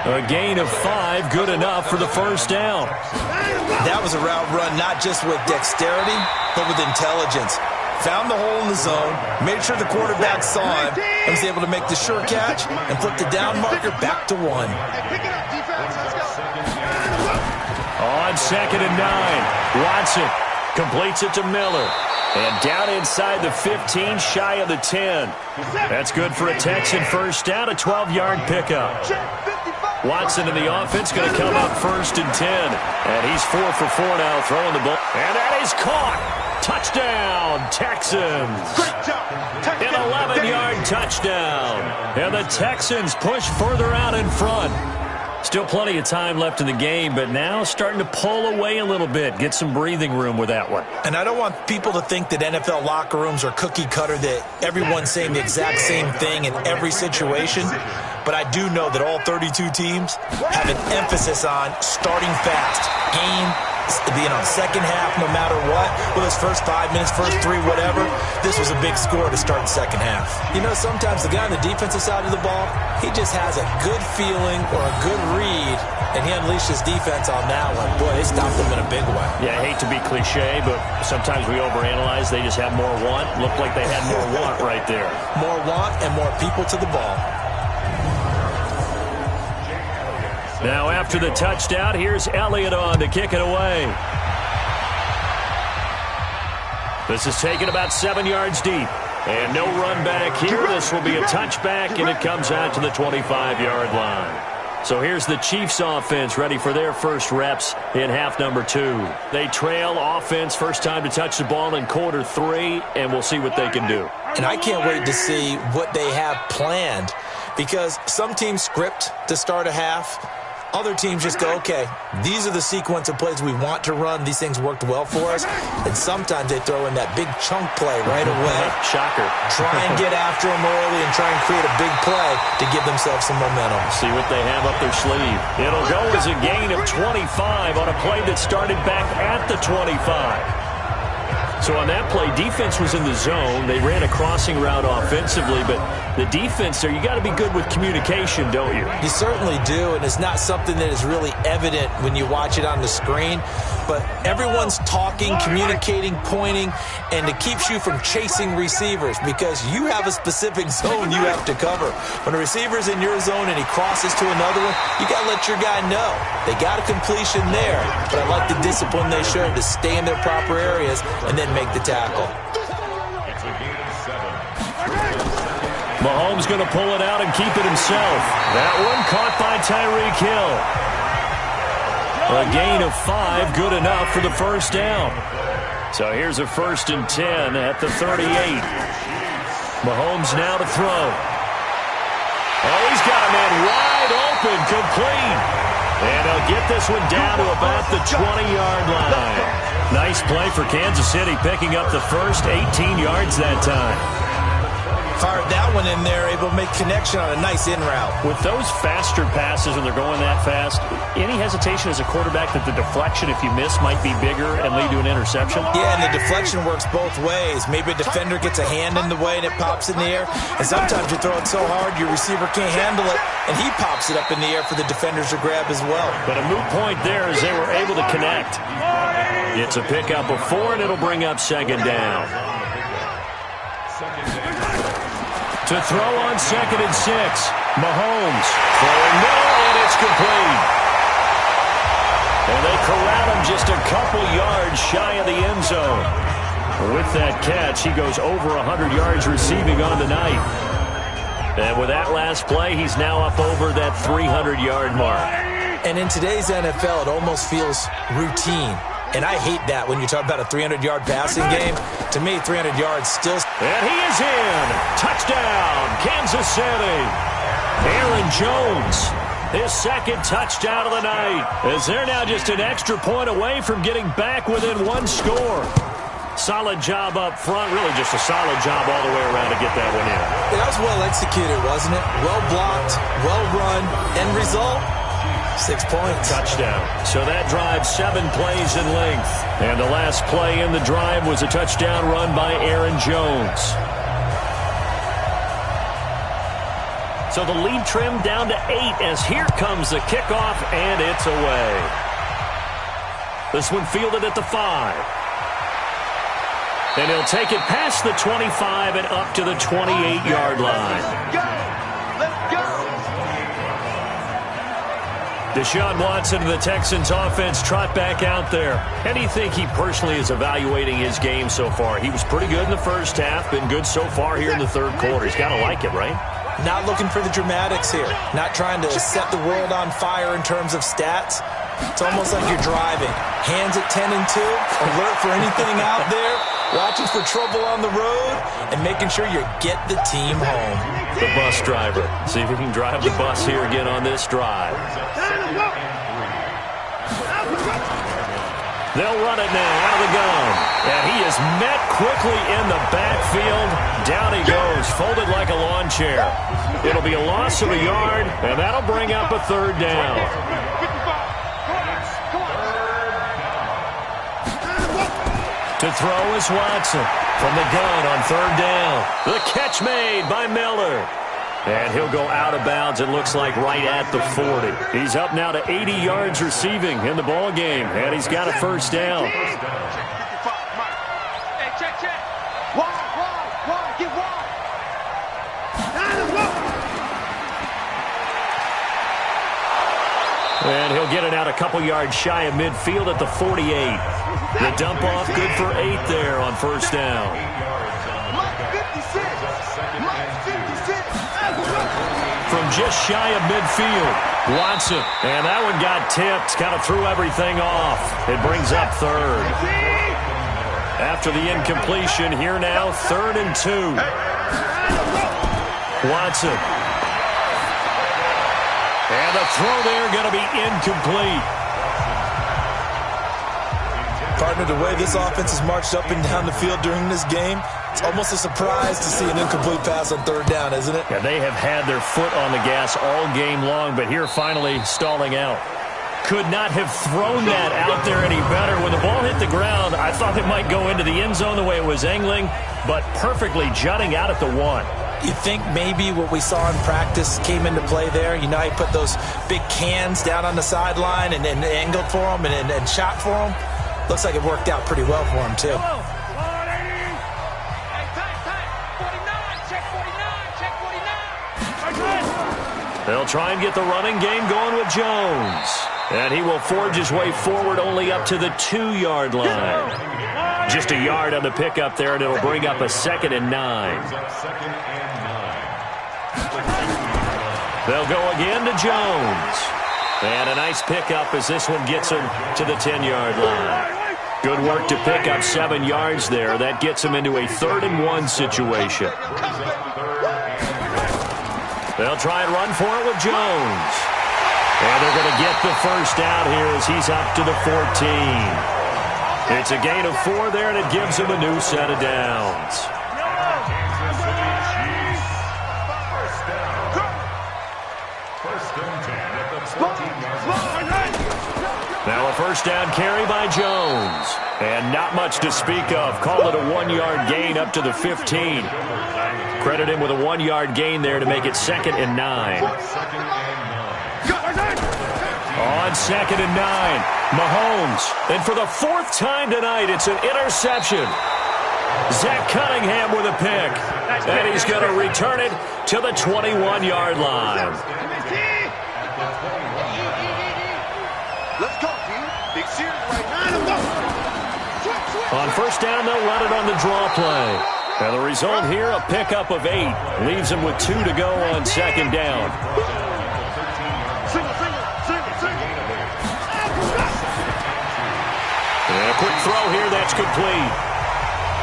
A gain of 5, good enough for the first down. That was a route run not just with dexterity, but with intelligence. Found the hole in the zone, made sure the quarterback saw him, and was able to make the sure catch and flip the down marker back to 1. On 2nd and 9, Watson completes it to Miller. And down inside the 15, shy of the 10. That's good for a Texan first down, a 12-yard pickup. Watson in the offense going to come up 1st and 10. And he's 4 for 4 now throwing the ball. And that is caught. Touchdown, Texans. An 11-yard touchdown. And the Texans push further out in front. Still plenty of time left in the game, but now starting to pull away a little bit. Get some breathing room with that one. And I don't want people to think that NFL locker rooms are cookie cutter, that everyone's saying the exact same thing in every situation. But I do know that all 32 teams have an emphasis on starting fast. Second half, no matter what, whether it's first 5 minutes, first 3, whatever, this was a big score to start the second half. Sometimes the guy on the defensive side of the ball, he just has a good feeling or a good read, and he unleashed his defense on that one. Boy, they stopped him in a big way. Yeah, I hate to be cliche, but sometimes we overanalyze. They just have more want. Looked like they had more want right there. More want and more people to the ball. Now after the touchdown, here's Elliott on to kick it away. This is taken about 7 yards deep. And no run back here. This will be a touchback, and it comes out to the 25-yard line. So here's the Chiefs offense ready for their first reps in half number 2. They trail offense, first time to touch the ball in quarter 3, and we'll see what they can do. And I can't wait to see what they have planned, because some teams script to start a half. Other teams just go, okay, these are the sequence of plays we want to run. These things worked well for us. And sometimes they throw in that big chunk play right away. Shocker. Try and get after them early and try and create a big play to give themselves some momentum. See what they have up their sleeve. It'll go as a gain of 25 on a play that started back at the 25. So on that play, defense was in the zone. They ran a crossing route offensively, but the defense there, you got to be good with communication, don't you? You certainly do, and it's not something that is really evident when you watch it on the screen. But everyone's talking, communicating, pointing, and it keeps you from chasing receivers because you have a specific zone you have to cover. When a receiver's in your zone and he crosses to another one, you got to let your guy know. They got a completion there, but I like the discipline they showed to stay in their proper areas and then make the tackle. Mahomes going to pull it out and keep it himself. That one caught by Tyreek Hill. A gain of 5, good enough for the first down. So here's a 1st and 10 at the 38. Mahomes now to throw. Oh, he's got a man wide open, complete. And he'll get this one down to about the 20-yard line. Nice play for Kansas City, picking up the first 18 yards that time. Fired that one in there, able to make connection on a nice in route. With those faster passes when they're going that fast, any hesitation as a quarterback that the deflection, if you miss, might be bigger and lead to an interception? Yeah, and the deflection works both ways. Maybe a defender gets a hand in the way and it pops in the air. And sometimes you throw it so hard your receiver can't handle it, and he pops it up in the air for the defenders to grab as well. But a moot point there as they were able to connect. It's a pickup of 4, and it'll bring up 2nd down. To throw on 2nd and 6. Mahomes throwing no, and it's complete. And they corral him just a couple yards shy of the end zone. With that catch, he goes over 100 yards receiving on the night. And with that last play, he's now up over that 300-yard mark. And in today's NFL, it almost feels routine. And I hate that when you talk about a 300-yard passing game. To me, 300 yards still. And he is in. Touchdown, Kansas City. Aaron Jones, his second touchdown of the night, as they're now just an extra point away from getting back within one score. Solid job up front, really just a solid job all the way around to get that one in. That was well executed, wasn't it? Well blocked, well run, end result, 6 points. Touchdown. So that drive 7 plays in length. And the last play in the drive was a touchdown run by Aaron Jones. So the lead trimmed down to 8 as here comes the kickoff, and it's away. This one fielded at the 5. And he'll take it past the 25 and up to the 28-yard line. Let's go. Deshaun Watson and the Texans offense trot back out there. How do you think he personally is evaluating his game so far? He was pretty good in the first half, been good so far here in the third quarter. He's got to like it, right? Not looking for the dramatics here. Not trying to set the world on fire in terms of stats. It's almost like you're driving. Hands at 10 and 2, alert for anything out there, watching for trouble on the road, and making sure you get the team home. The bus driver. See if he can drive the bus here again on this drive. They'll run it now out of the gun. And he is met quickly in the backfield. Down he goes, folded like a lawn chair. It'll be a loss of a yard, and that'll bring up a third down. To throw is Watson from the gun on third down. The catch made by Miller. And he'll go out of bounds, it looks like, right at the 40. He's up now to 80 yards receiving in the ball game, and he's got a first down. Hey, check. Wide, get wide. And he'll get it out a couple yards shy of midfield at the 48. The dump off good for 8 there on first down. From just shy of midfield, Watson. And that one got tipped, kind of threw everything off. It brings up third. After the incompletion, here now, 3rd and 2. Watson. And the throw there going to be incomplete. Partner, the way this offense has marched up and down the field during this game, it's almost a surprise to see an incomplete pass on third down, isn't it? Yeah, they have had their foot on the gas all game long, but here finally stalling out. Could not have thrown that out there any better. When the ball hit the ground, I thought it might go into the end zone the way it was angling, but perfectly jutting out at the 1. You think maybe what we saw in practice came into play there? You know, he put those big cans down on the sideline and angled for them and shot for them. Looks like it worked out pretty well for him, too. They'll try and get the running game going with Jones. And he will forge his way forward only up to the 2-yard line. Just a yard on the pickup there, and it'll bring up a 2nd and 9. They'll go again to Jones. And a nice pickup as this one gets him to the 10-yard line. Good work to pick up 7 yards there. That gets him into a 3rd and 1 situation. They'll try and run for it with Jones. And they're going to get the first down here as he's up to the 14. It's a gain of 4 there, and it gives him a new set of downs. Now a first down carry by Jones. And not much to speak of. Call it a 1-yard gain up to the 15. Credit him with a 1-yard gain there to make it 2nd and 9. On 2nd and 9, Mahomes. And for the 4th time tonight, it's an interception. Zach Cunningham with a pick. And he's going to return it to the 21-yard line. Let's go, team. Big series right now. On first down, they'll run it on the draw play. And the result here, a pickup of 8. Leaves them with 2 to go on second down. And a quick throw here, that's complete.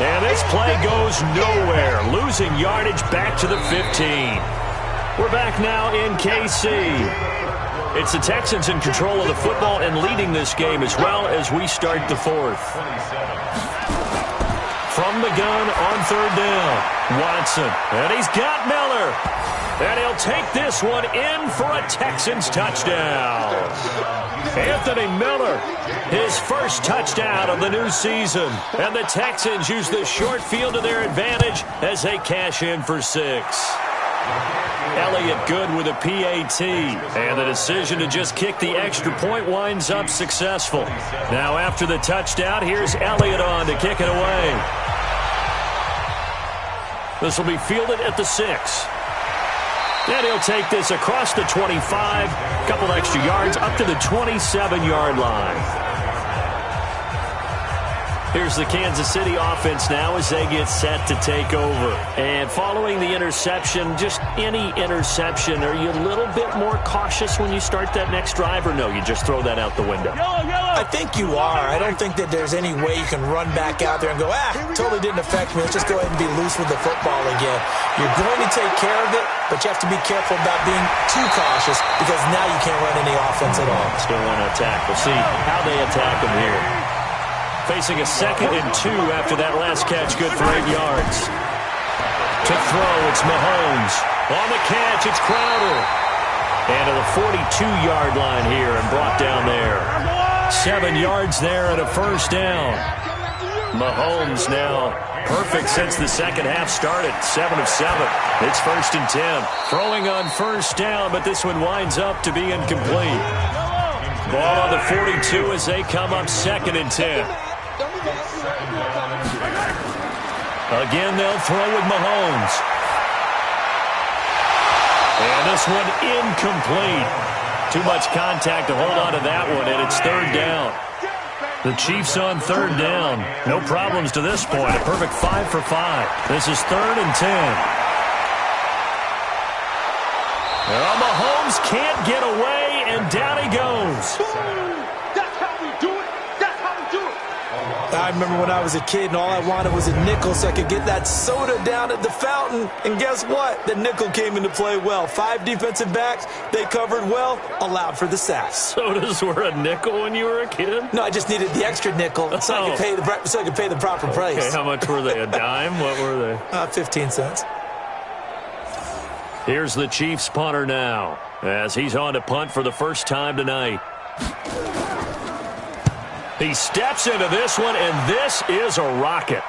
And this play goes nowhere. Losing yardage back to the 15. We're back now in KC. It's the Texans in control of the football and leading this game as well as we start the fourth. From the gun on third down, Watson. And he's got Miller. And he'll take this one in for a Texans touchdown. Anthony Miller, his first touchdown of the new season. And the Texans use the short field to their advantage as they cash in for 6. Elliott good with a PAT. And the decision to just kick the extra point winds up successful. Now after the touchdown, here's Elliott on to kick it away. This will be fielded at the 6. And he'll take this across the 25, a couple extra yards up to the 27-yard line. Here's the Kansas City offense now as they get set to take over. And following the interception, just any interception, are you a little bit more cautious when you start that next drive, or no, you just throw that out the window? I think you are. I don't think that there's any way you can run back out there and go, totally didn't affect me. Let's just go ahead and be loose with the football again. You're going to take care of it, but you have to be careful about being too cautious because now you can't run any offense at all. Still want to attack. We'll see how they attack them here. Facing a 2nd and 2 after that last catch, good for 8 yards. To throw, it's Mahomes. On the catch, it's Crowder. And to the 42-yard line here and brought down there. 7 yards there and a first down. Mahomes now perfect since the second half started. 7 of 7. It's 1st and 10. Throwing on first down, but this one winds up to be incomplete. Ball on the 42 as they come up 2nd and 10. Again, they'll throw with Mahomes. And this one incomplete. Too much contact to hold on to that one, and it's 3rd down. The Chiefs on 3rd down. No problems to this point. A perfect 5 for 5. This is 3rd and 10. Well, Mahomes can't get away, and down he goes. I remember when I was a kid and all I wanted was a nickel so I could get that soda down at the fountain. And guess what? The nickel came into play well. 5 defensive backs, they covered well, allowed for the sacks. Sodas were a nickel when you were a kid? No, I just needed the extra nickel so I could pay the proper price. Okay, how much were they? A dime? What were they? 15 cents. Here's the Chiefs punter now as he's on to punt for the first time tonight. He steps into this one, and this is a rocket.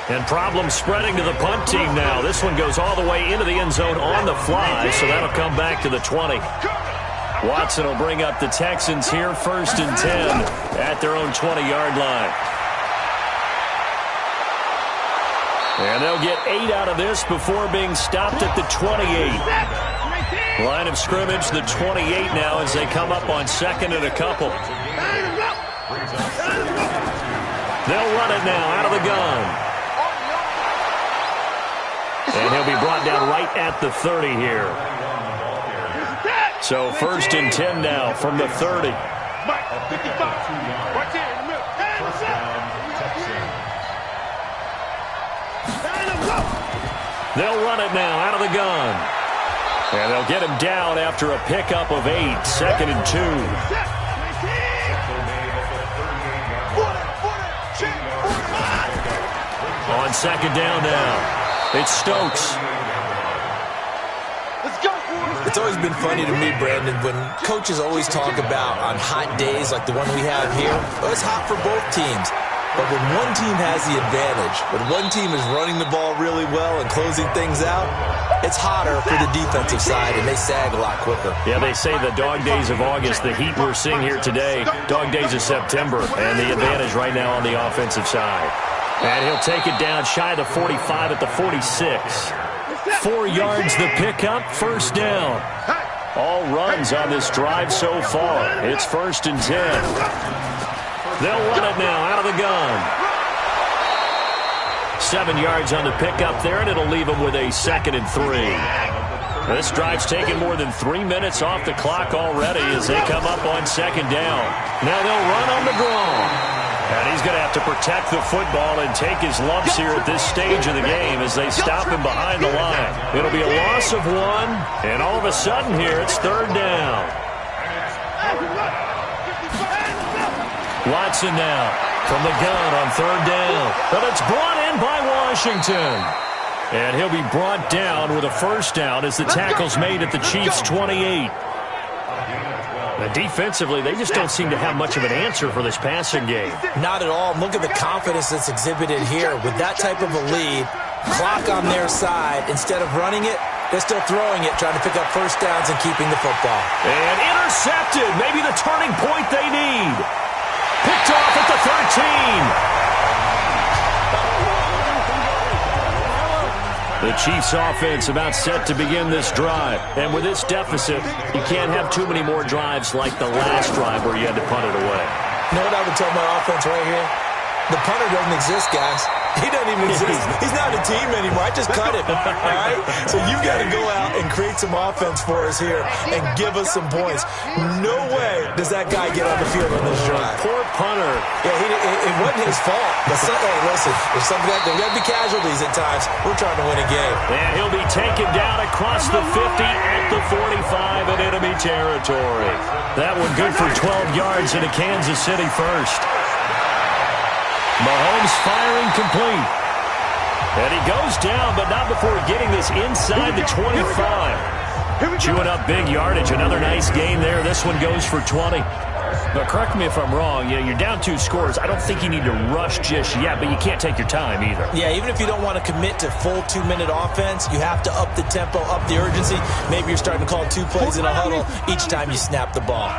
And problems spreading to the punt team now. This one goes all the way into the end zone on the fly, so that'll come back to the 20. Watson will bring up the Texans here, 1st and 10 at their own 20-yard line. And they'll get 8 out of this before being stopped at the 28. Line of scrimmage, the 28 now as they come up on 2nd and a couple. They'll run it now out of the gun. And he'll be brought down right at the 30 here. So 1st and 10 now from the 30. They'll run it now out of the gun. And they'll get him down after a pickup of 8, 2nd and 2. On 2nd down now, it's Stokes. It's always been funny to me, Brandon, when coaches always talk about on hot days like the one we have here, it's hot for both teams. But when one team has the advantage, when one team is running the ball really well and closing things out, it's hotter for the defensive side, and they sag a lot quicker. Yeah, they say the dog days of August, the heat we're seeing here today, dog days of September, and the advantage right now on the offensive side. And he'll take it down shy of the 45 at the 46. 4 yards the pickup, 1st down. All runs on this drive so far. It's 1st and 10. They'll run it now out of the gun. 7 yards on the pickup there, and it'll leave them with a 2nd and 3. This drive's taken more than 3 minutes off the clock already as they come up on 2nd down. Now they'll run on the draw. And he's going to have to protect the football and take his lumps here at this stage of the game as they stop him behind the line. It'll be a loss of 1, and all of a sudden here it's 3rd down. Watson now from the gun on 3rd down. But it's brought in by Washington. And he'll be brought down with a 1st down as the tackle's made at the Chiefs' 28. Defensively, they just don't seem to have much of an answer for this passing game. Not at all. Look at the confidence that's exhibited here. With that type of a lead, clock on their side, instead of running it, they're still throwing it, trying to pick up 1st downs and keeping the football. And intercepted. Maybe the turning point they need. Picked off at the 13. The Chiefs offense about set to begin this drive. And with this deficit, you can't have too many more drives like the last drive where you had to punt it away. You know what I would tell my offense right here? The punter doesn't exist, guys. He doesn't even exist. He's not a team anymore. I just cut him, all right? So you've got to go out and create some offense for us here and give us some points. No way does that guy get on the field on this drive. Poor punter. Yeah, it wasn't his fault. But hey, listen, there's going to be casualties at times. We're trying to win a game. And he'll be taken down across the 50 at the 45 in enemy territory. That one good for 12 yards into Kansas City first. Mahomes firing complete. And he goes down, but not before getting this inside the 25. Chewing up big yardage. Another nice gain there. This one goes for 20. But correct me if I'm wrong. You're down 2 scores. I don't think you need to rush just yet, but you can't take your time either. Yeah, even if you don't want to commit to full 2-minute offense, you have to up the tempo, up the urgency. Maybe you're starting to call 2 plays in a huddle each time you snap the ball.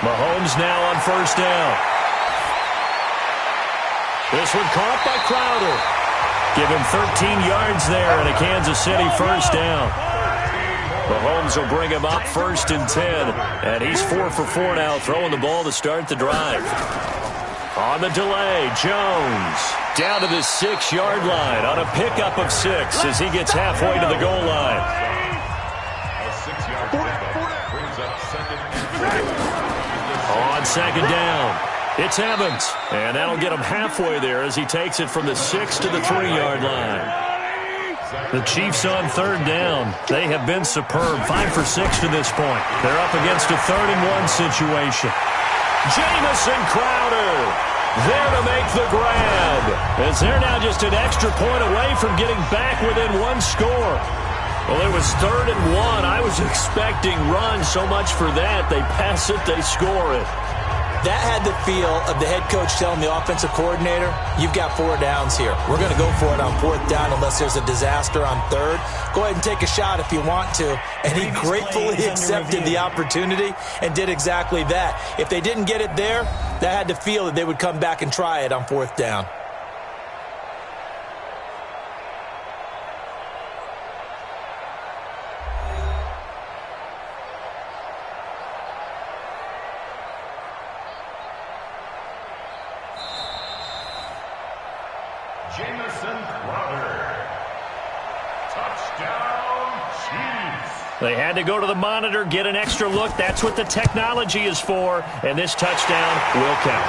Mahomes now on 1st down. This one caught by Crowder. Give him 13 yards there and a Kansas City 1st down. Mahomes will bring him up 1st and 10. And he's 4 for 4 now, throwing the ball to start the drive. On the delay, Jones down to the 6-yard line on a pickup of 6 as he gets halfway to the goal line. A 6-yard pickup brings up 2nd and 3. On 2nd down, it's Evans. And that'll get him halfway there as he takes it from the 6 to the 3-yard line. The Chiefs on 3rd down. They have been superb. 5 for 6 to this point. They're up against a 3rd and 1 situation. Jamison Crowder there to make the grab. As they're now just an extra point away from getting back within 1 score. Well, it was 3rd and 1. I was expecting run, so much for that. They pass it, they score it. That had the feel of the head coach telling the offensive coordinator, you've got 4 downs here. We're going to go for it on 4th down unless there's a disaster on 3rd. Go ahead and take a shot if you want to. And he gratefully accepted the opportunity and did exactly that. If they didn't get it there, that had to feel that they would come back and try it on 4th down. Jamison Crowder. Touchdown, Chiefs. They had to go to the monitor, get an extra look. That's what the technology is for. And this touchdown will count.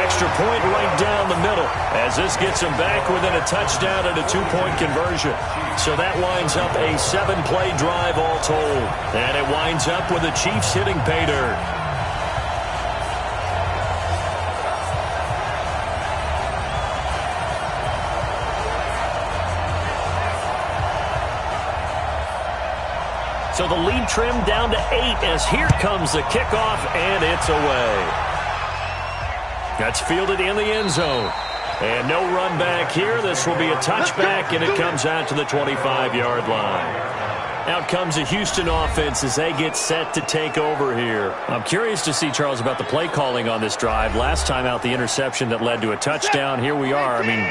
Extra point right down the middle as this gets them back within a touchdown and a 2-point conversion. So that winds up a 7-play drive all told. And it winds up with the Chiefs hitting pay dirt. So the lead trimmed down to 8 as here comes the kickoff, and it's away. That's fielded in the end zone. And no run back here. This will be a touchback, and it comes out to the 25-yard line. Out comes the Houston offense as they get set to take over here. I'm curious to see, Charles, about the play calling on this drive. Last time out, the interception that led to a touchdown. Here we are. I mean,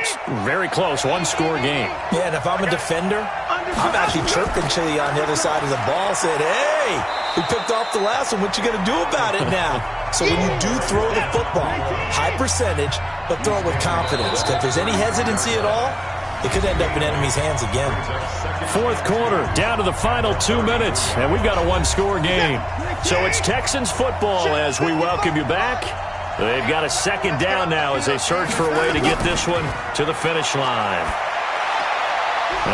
very close, one-score game. Yeah, and if I'm a defender, I'm actually chirping Chili on the other side of the ball, saying, hey, we picked off the last one. What you going to do about it now? So when you do throw the football, high percentage, but throw it with confidence. Because if there's any hesitancy at all, it could end up in enemy's hands again. Fourth quarter, down to the final 2 minutes, and we've got a one-score game. So it's Texans football as we welcome you back. They've got a second down now as they search for a way to get this one to the finish line.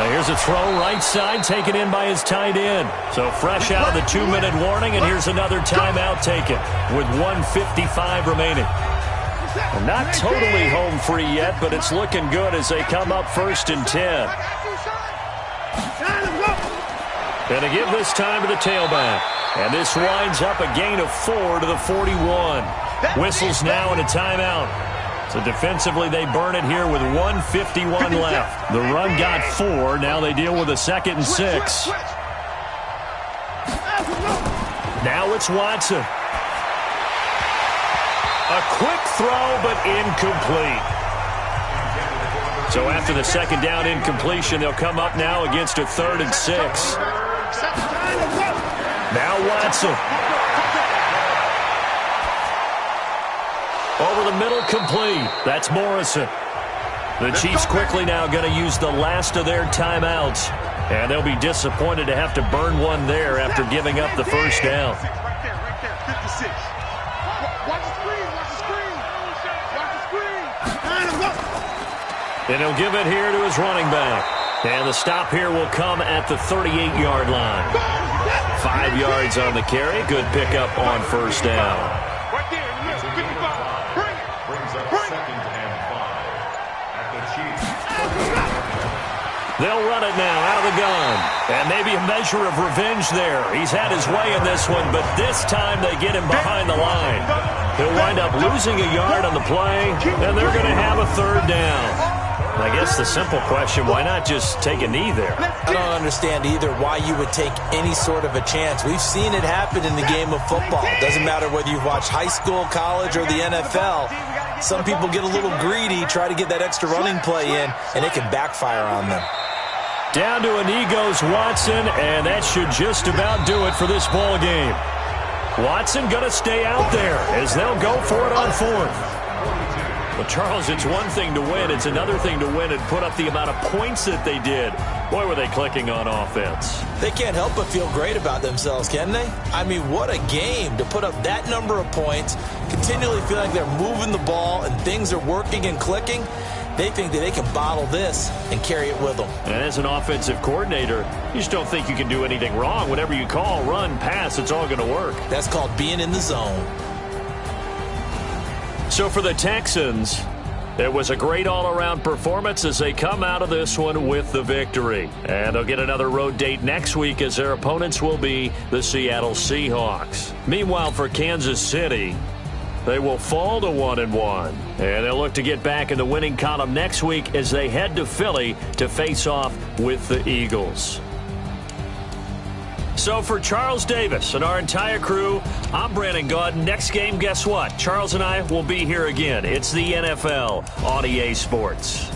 Here's a throw right side taken in by his tight end. So fresh out of the 2-minute warning, and here's another timeout taken with 1:55 remaining. Well, not totally home free yet, but it's looking good as they come up 1st and 10. And they give this time to the tailback. And this winds up a gain of 4 to the 41. Whistles now and a timeout. So defensively, they burn it here with 1:51 left. The run got 4. Now they deal with a 2nd and 6. Now it's Watson. A quick throw, but incomplete. So after the second down incompletion, they'll come up now against a 3rd and 6. Now Watson. Over the middle, complete. That's Morrison. The Chiefs quickly now going to use the last of their timeouts. And they'll be disappointed to have to burn one there after giving up the first down. Right there, 56. Watch the screen, watch the screen. Watch the screen. And he'll give it here to his running back. And the stop here will come at the 38-yard line. 5 yards on the carry. Good pickup on first down. Right there, in the middle, 55. Bring it. Brings up 2nd and 5 at the Chiefs. They'll run it now out of the gun. And maybe a measure of revenge there. He's had his way in this one, but this time they get him behind the line. He'll wind up losing a yard on the play, and they're going to have a 3rd down. I guess the simple question, why not just take a knee there? I don't understand either why you would take any sort of a chance. We've seen it happen in the game of football. It doesn't matter whether you've watched high school, college, or the NFL. Some people get a little greedy, try to get that extra running play in, and it can backfire on them. Down to a knee goes Watson, and that should just about do it for this ball game. Watson going to stay out there as they'll go for it on 4th. Well, Charles, it's one thing to win. It's another thing to win and put up the amount of points that they did. Boy, were they clicking on offense. They can't help but feel great about themselves, can they? I mean, what a game to put up that number of points, continually feel like they're moving the ball and things are working and clicking. They think that they can bottle this and carry it with them. And as an offensive coordinator, you just don't think you can do anything wrong. Whatever you call, run, pass, it's all going to work. That's called being in the zone. So for the Texans, it was a great all-around performance as they come out of this one with the victory. And they'll get another road date next week as their opponents will be the Seattle Seahawks. Meanwhile, for Kansas City, they will fall to 1-1. And they'll look to get back in the winning column next week as they head to Philly to face off with the Eagles. So for Charles Davis and our entire crew, I'm Brandon Gaudin. Next game, guess what? Charles and I will be here again. It's the NFL on EA Sports.